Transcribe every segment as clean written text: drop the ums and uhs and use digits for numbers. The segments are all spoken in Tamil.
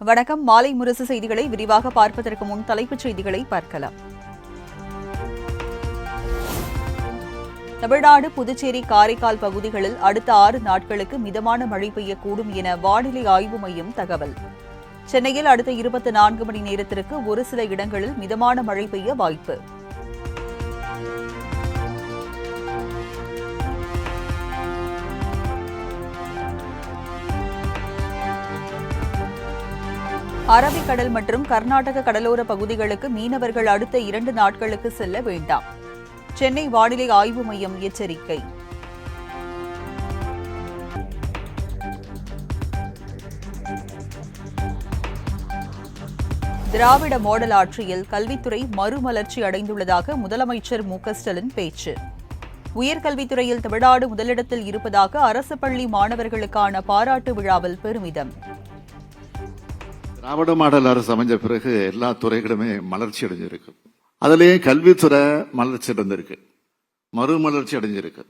வணக்கம். மாலை முரசு செய்திகளை விரிவாக பார்ப்பதற்கு முன் தலைப்புச் செய்திகளை பார்க்கலாம். தமிழ்நாடு, புதுச்சேரி, காரைக்கால் பகுதிகளில் அடுத்த 6 நாட்களுக்கு மிதமான மழை பெய்யக்கூடும் என வானிலை ஆய்வு மையம் தகவல். சென்னையில் அடுத்த 24 மணி நேரத்திற்கு ஒரு சில இடங்களில் மிதமான மழை பெய்ய வாய்ப்பு. அரபிக்கடல் மற்றும் கர்நாடக கடலோர பகுதிகளுக்கு மீனவர்கள் அடுத்த 2 நாட்களுக்கு செல்ல வேண்டாம். சென்னை வானிலை ஆய்வு மையம் எச்சரிக்கை. திராவிட மாடல் ஆட்சியில் கல்வித்துறை மறுமலர்ச்சி அடைந்துள்ளதாக முதலமைச்சர் மு.க.ஸ்டாலின் பேச்சு. உயர்கல்வித்துறையில் தமிழ்நாடு முதலிடத்தில் இருப்பதாக அரசு பள்ளி மாணவர்களுக்கான பாராட்டு விழாவில் பெருமிதம். திராவிட மாடல் அரசு அமைஞ்ச பிறகு எல்லா துறைகளுமே மலர்ச்சி அடைஞ்சிருக்கு. அதுலயே கல்வித்துறை மலர்ச்சி அடைஞ்சிருக்கு, மறுமலர்ச்சி அடைஞ்சிருக்கு.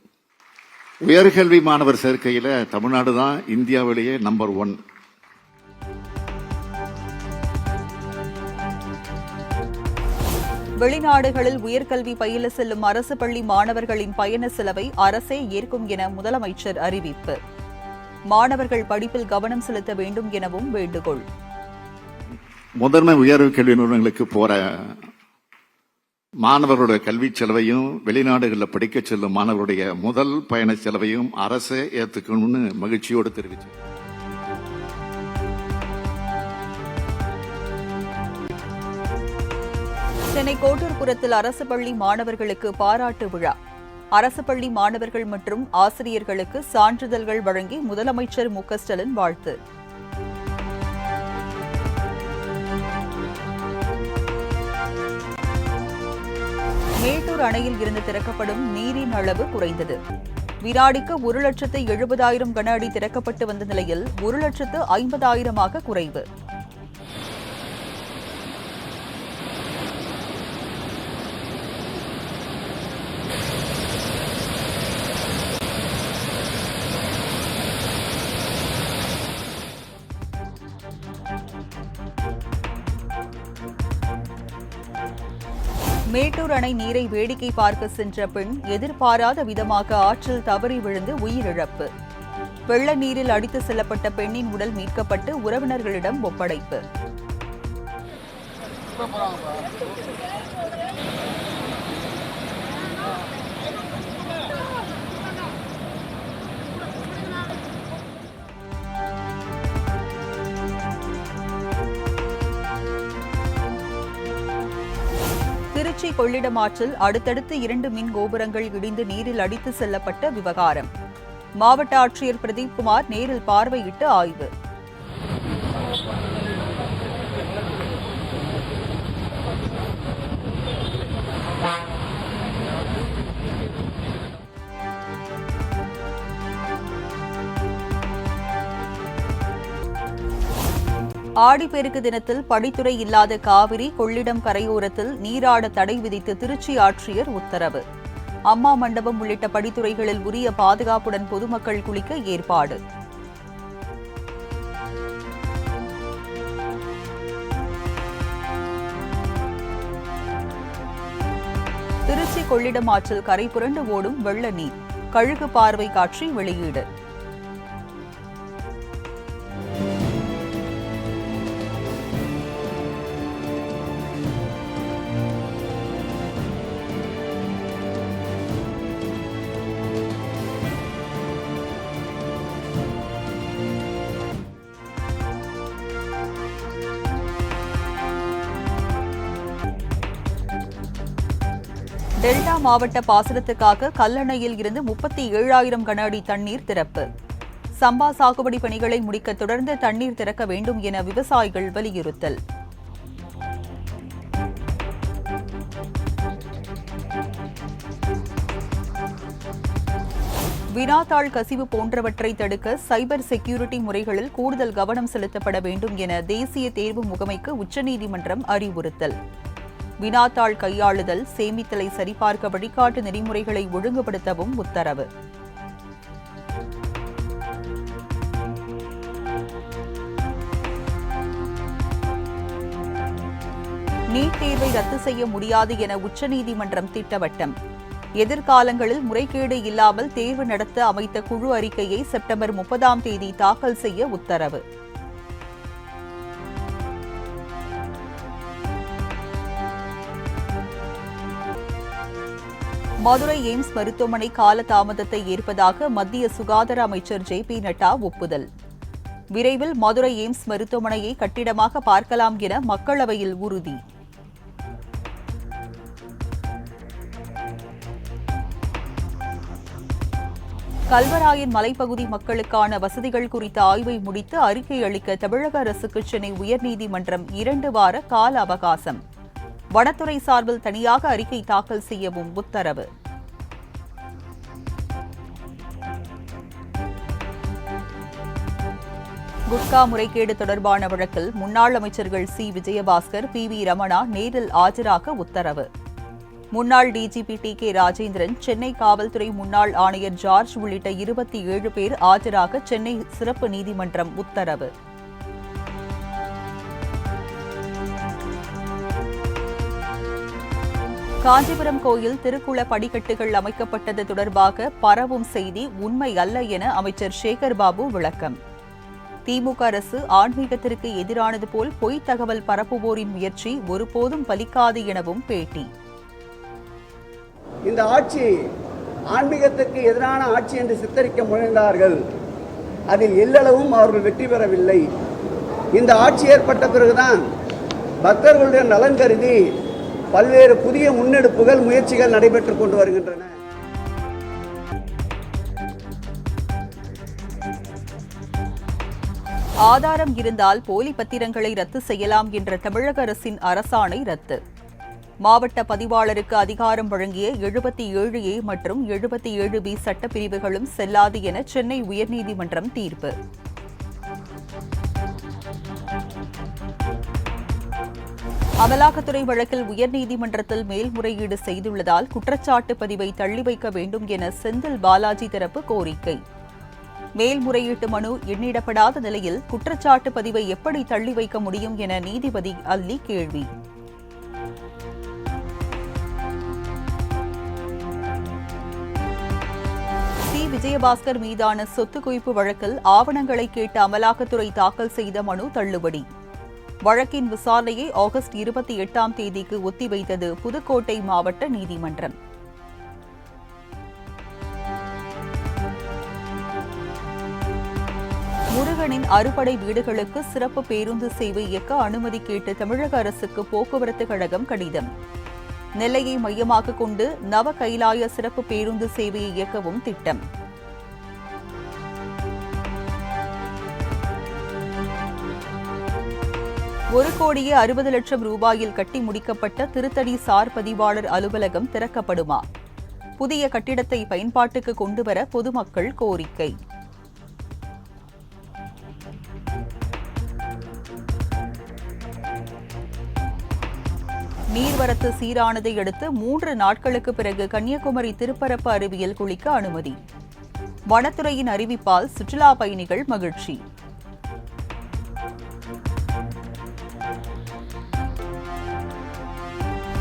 உயர்கல்வி மாணவர் சேர்க்கையில தமிழ்நாடு தான் இந்தியாவிலேயே நம்பர் 1. வெளிநாடுகளில் உயர்கல்வி பயில செல்லும் அரசு பள்ளி மாணவர்களின் பயண செலவை அரசே ஏற்கும் என முதலமைச்சர் அறிவிப்பு. மாணவர்கள் படிப்பில் கவனம் செலுத்த வேண்டும் எனவும் வேண்டுகோள். முதன்மை உயர்வு கல்வி நிறுவனங்களுக்கு போற மாணவர்களுடைய கல்வி செலவையும் வெளிநாடுகளில் படிக்க செல்லும் மாணவருடைய முதல் பயண செலவையும் அரசே ஏற்றுக்கணும்னு மகிழ்ச்சியோடு தெரிவிச்சு. சென்னை கோட்டூர்புரத்தில் அரசு பள்ளி மாணவர்களுக்கு பாராட்டு விழா. அரசு பள்ளி மாணவர்கள் மற்றும் ஆசிரியர்களுக்கு சான்றிதழ்கள் வழங்கி முதலமைச்சர் மு.க.ஸ்டாலின் வாழ்த்து. மேட்டூர் அணையில் இருந்து திறக்கப்படும் நீரின் அளவு குறைந்தது. வினாடிக்கு 1,70,000 கன அடி திறக்கப்பட்டு வந்த நிலையில் 1,50,000 குறைவு. மேட்டூர் அணை நீரை வேடிக்கை பார்க்க சென்ற பெண் எதிர்பாராத விதமாக ஆற்றில் தவறி விழுந்து உயிரிழப்பு. வெள்ள நீரில் அடித்து செல்லப்பட்ட பெண்ணின் உடல் மீட்கப்பட்டு உறவினர்களிடம் ஒப்படைப்பு. திருச்சி கொள்ளிடம் ஆற்றில் அடுத்தடுத்து 2 மின் கோபுரங்கள் இடிந்து நீரில் அடித்து செல்லப்பட்ட விவகாரம். மாவட்ட ஆட்சியர் பிரதீப் குமார் நேரில் பார்வையிட்டு ஆய்வு. ஆடிப்பெருக்கு தினத்தில் படித்துறை இல்லாத காவிரி கொள்ளிடம் கரையோரத்தில் நீராட தடை விதித்து திருச்சி ஆட்சியர் உத்தரவு. அம்மா மண்டபம் உள்ளிட்ட படித்துறைகளில் உரிய பாதுகாப்புடன் பொதுமக்கள் குளிக்க ஏற்பாடு. திருச்சி கொள்ளிடம் ஆற்றில் கரை புரண்டு ஓடும் வெள்ள நீர். கழுகு பார்வை காட்சி வெளியீடு. டெல்டா மாவட்ட பாசனத்துக்காக கல்லணையில் இருந்து 37,000 கன அடி தண்ணீர் திறப்பு. சம்பா சாகுபடி பணிகளை முடிக்க தொடர்ந்து தண்ணீர் திறக்க வேண்டும் என விவசாயிகள் வலியுறுத்தல். வினாத்தாள் கசிவு போன்றவற்றை தடுக்க சைபர் செக்யூரிட்டி முறைகளில் கூடுதல் கவனம் செலுத்தப்பட வேண்டும் என தேசிய தேர்வு முகமைக்கு உச்சநீதிமன்றம் அறிவுறுத்தல். வினாத்தாள் கையாளுதல், சேமித்தலை சரிபார்க்க வழிகாட்டு நெறிமுறைகளை ஒழுங்குபடுத்தவும் உத்தரவு. நீட் தேர்வை ரத்து செய்ய முடியாது என உச்சநீதிமன்றம் திட்டவட்டம். எதிர்காலங்களில் முறைகேடு இல்லாமல் தேர்வு நடத்த அமைத்த குழு அறிக்கையை செப்டம்பர் 30ஆம் தேதி தாக்கல் செய்ய உத்தரவு. மதுரை எய்ம்ஸ் மருத்துவமனை காலதாமதத்தை ஏற்பதாக மத்திய சுகாதார அமைச்சர் ஜே.பி. நட்டா ஒப்புதல். விரைவில் மதுரை எய்ம்ஸ் மருத்துவமனையை கட்டிடமாக பார்க்கலாம் என மக்களவையில் உறுதி. கல்வராயன் மலைப்பகுதி மக்களுக்கான வசதிகள் குறித்த ஆய்வை முடித்து அறிக்கை அளிக்க தமிழக அரசுக்கு சென்னை உயர்நீதிமன்றம் 2 வார கால அவகாசம். வனத்துறை சார்பில் தனியாக அறிக்கை தாக்கல் செய்யவும் உத்தரவு. குட்கா முறைகேடு தொடர்பான வழக்கில் முன்னாள் அமைச்சர்கள் சி. விஜயபாஸ்கர், பி.வி. ரமணா நேரில் ஆஜராக உத்தரவு. முன்னாள் டிஜிபி டி.கே. ராஜேந்திரன், சென்னை காவல்துறை முன்னாள் ஆணையர் ஜார்ஜ் உள்ளிட்ட 27 பேர் ஆஜராக சென்னை சிறப்பு நீதிமன்றம் உத்தரவு. காஞ்சிபுரம் கோயில் திருக்குள படிக்கட்டுகள் அமைக்கப்பட்டது தொடர்பாக பரவும் செய்தி உண்மை அல்ல என அமைச்சர் சேகர் பாபு விளக்கம். திமுக அரசு ஆன்மீகத்திற்கு எதிரானது போல் பொய் தகவல் பரப்புவோரின் முயற்சி ஒருபோதும் பலிக்காது எனவும் பேட்டி. இந்த ஆட்சி ஆன்மீகத்துக்கு எதிரான ஆட்சி என்று சித்தரிக்க முயன்றார்கள். அதில் எல்லளவும் அவர்கள் வெற்றி பெறவில்லை. இந்த ஆட்சி ஏற்பட்ட பிறகுதான் பக்தர்களுடைய நலன் கருதி பல்வேறு புதிய முன்னெடுப்புகள், முயற்சிகள் நடைபெற்றுக் கொண்டு வருகின்றன. ஆதாரம் இருந்தால் போலி பத்திரங்களை ரத்து செய்யலாம் என்ற தமிழக அரசின் அரசாணை ரத்து. மாவட்ட பதிவாளருக்கு அதிகாரம் வழங்கிய 77A மற்றும் 77B சட்டப்பிரிவுகளும் செல்லாது என சென்னை உயர்நீதிமன்றம் தீர்ப்பு. அமலாக்கத்துறை வழக்கில் உயர்நீதிமன்றத்தில் மேல்முறையீடு செய்துள்ளதால் குற்றச்சாட்டு பதிவை தள்ளி வைக்க வேண்டும் என செந்தில் பாலாஜி தரப்பு கோரிக்கை. மேல்முறையீட்டு மனு எண்ணிடப்படாத நிலையில் குற்றச்சாட்டு பதிவை எப்படி தள்ளி வைக்க முடியும் என நீதிபதி அல்லி கேள்வி. விஜயபாஸ்கர் மீதான சொத்து குவிப்பு வழக்கில் ஆவணங்களை கேட்டு அமலாக்கத்துறை தாக்கல் செய்த மனு தள்ளுபடி. வழக்கின் விசாரணையை ஆகஸ்ட் 28ஆம் தேதிக்கு ஒத்திவைத்தது புதுக்கோட்டை மாவட்ட நீதிமன்றம். முருகனின் அறுபடை வீடுகளுக்கு சிறப்பு பேருந்து சேவை இயக்க அனுமதி கேட்டு தமிழக அரசுக்கு போக்குவரத்து கழகம் கடிதம். நெல்லையை மையமாக கொண்டு நவ கைலாய சிறப்பு பேருந்து சேவையை இயக்கவும் திட்டம். 1,60,00,000 ரூபாயில் கட்டி முடிக்கப்பட்ட திருத்தணி சார் பதிவாளர் அலுவலகம் திறக்கப்படுமா? புதிய கட்டிடத்தை பயன்பாட்டுக்கு கொண்டுவர பொதுமக்கள் கோரிக்கை. நீர்வரத்து சீரானதை அடுத்து 3 நாட்களுக்கு பிறகு கன்னியாகுமரி திருப்பரப்பு அருவியில் குளிக்க அனுமதி. வனத்துறையின் அறிவிப்பால் சுற்றுலா பயணிகள் மகிழ்ச்சி.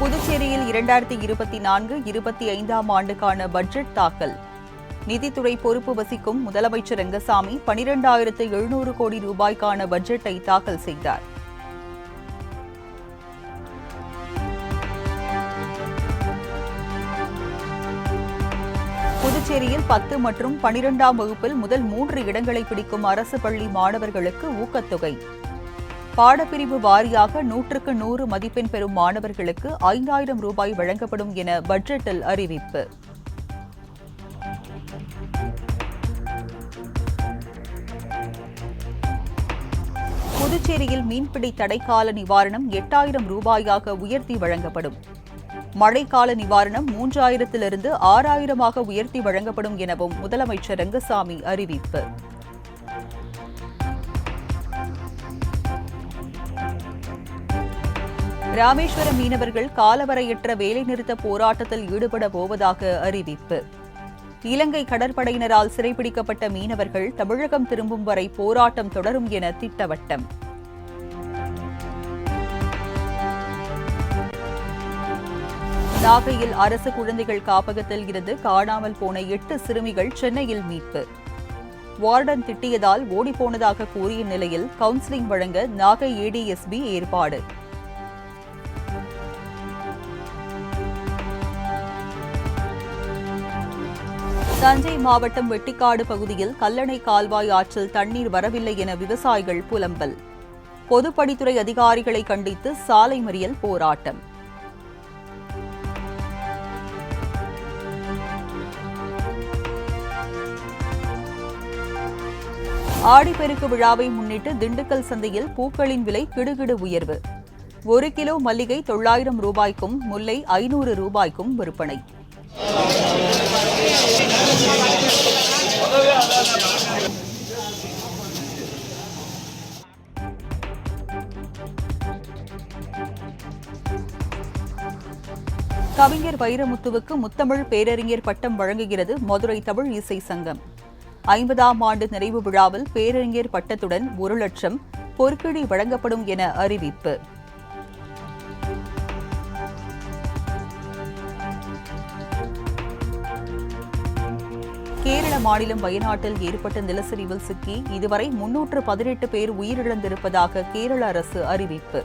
புதுச்சேரியில் 2024-25ஆம் ஆண்டுக்கான பட்ஜெட் தாக்கல். நிதித்துறை பொறுப்பு வசிக்கும் முதலமைச்சர் ரங்கசாமி 12,700 கோடி ரூபாய்க்கான பட்ஜெட்டை தாக்கல் செய்தார். புதுச்சேரியில் 10 மற்றும் 12ஆம் வகுப்பில் முதல் 3 இடங்களை பிடிக்கும் அரசு பள்ளி மாணவர்களுக்கு ஊக்கத்தொகை. பாடப்பிரிவு வாரியாக 100க்கு 100 மதிப்பெண் பெறும் மாணவர்களுக்கு 5,000 ரூபாய் வழங்கப்படும் என பட்ஜெட்டில் அறிவிப்பு. புதுச்சேரியில் மீன்பிடி தடைக்கால நிவாரணம் 8,000 ரூபாயாக உயர்த்தி வழங்கப்படும். மழைக்கால நிவாரணம் 3,000 6,000 உயர்த்தி வழங்கப்படும் எனவும் முதலமைச்சர் ரங்கசாமி அறிவிப்பு. ராமேஸ்வரம் மீனவர்கள் காலவரையற்ற வேலைநிறுத்த போராட்டத்தில் ஈடுபட போவதாக அறிவிப்பு. இலங்கை கடற்படையினரால் சிறைப்பிடிக்கப்பட்ட மீனவர்கள் தமிழகம் திரும்பும் வரை போராட்டம் தொடரும் என திட்டவட்டம். நாகையில் அரசு குழந்தைகள் காப்பகத்தில் இருந்து காணாமல் போன 8 சிறுமிகள் சென்னையில் மீட்பு. வார்டன் திட்டியதால் ஓடிப்போனதாக கூறிய நிலையில் கவுன்சிலிங் வழங்க நாகை ஏடிஎஸ்பி ஏற்பாடு. தஞ்சை மாவட்டம் வெட்டிக்காடு பகுதியில் கல்லணை கால்வாய் ஆற்றில் தண்ணீர் வரவில்லை என விவசாயிகள் புலம்பல். பொதுப்பணித்துறை அதிகாரிகளை கண்டித்து சாலை மறியல் போராட்டம். ஆடிப்பெருக்கு விழாவை முன்னிட்டு திண்டுக்கல் சந்தையில் பூக்களின் விலை கிடுகிடு உயர்வு. 1 கிலோ மல்லிகை 900 ரூபாய்க்கும் முல்லை 500 ரூபாய்க்கும் விற்பனை. கவிஞர் வைரமுத்துவுக்கு முத்தமிழ் பேரறிஞர் பட்டம் வழங்குகிறது மதுரை தமிழ் இசை சங்கம். 50ஆம் ஆண்டு நிறைவு விழாவில் பேரறிஞர் பட்டத்துடன் 1 லட்சம் பொற்கிழி வழங்கப்படும் என அறிவிப்பு. கேரள மாநிலம் வயநாட்டில் ஏற்பட்ட நிலச்சரிவில் சிக்கி இதுவரை 318 பேர் உயிரிழந்திருப்பதாக கேரள அரசு அறிவிப்பு.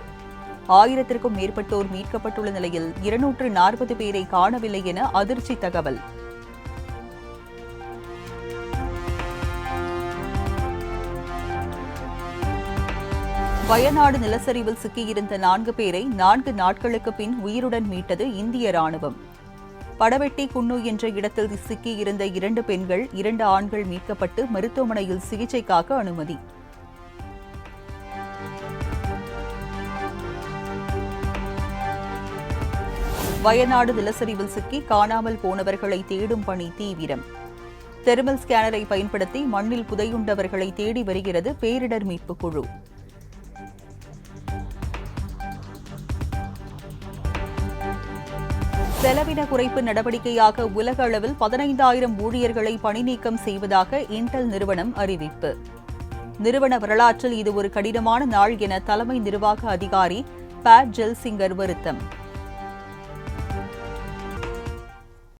1000க்கும் மேற்பட்டோர் மீட்கப்பட்டுள்ள நிலையில் 240 பேரை காணவில்லை என அதிர்ச்சி தகவல். வயநாடு நிலச்சரிவில் சிக்கியிருந்த 4 பேரை 4 நாட்களுக்கு பின் உயிருடன் மீட்டது இந்திய ராணுவம். படவெட்டி குன்னு என்ற இடத்தில் சிக்கியிருந்த 2 பெண்கள் 2 ஆண்கள் மீட்கப்பட்டு மருத்துவமனையில் சிகிச்சைக்காக அனுமதி. வயநாடு நிலச்சரிவில் சிக்கி காணாமல் போனவர்களை தேடும் பணி தீவிரம். தெர்மல் ஸ்கேனரை பயன்படுத்தி மண்ணில் புதையுண்டவர்களை தேடி வருகிறது பேரிடர் மீட்புக் குழு. செலவின குறைப்பு நடவடிக்கையாக உலக அளவில் 15,000 ஊழியர்களை பணிநீக்கம் செய்வதாக இன்டெல் நிறுவனம் அறிவிப்பு. நிறுவன வரலாற்றில் இது ஒரு கடினமான நாள் என தலைமை நிர்வாக அதிகாரி பேட் ஜெல்சிங்கர் வருத்தம்.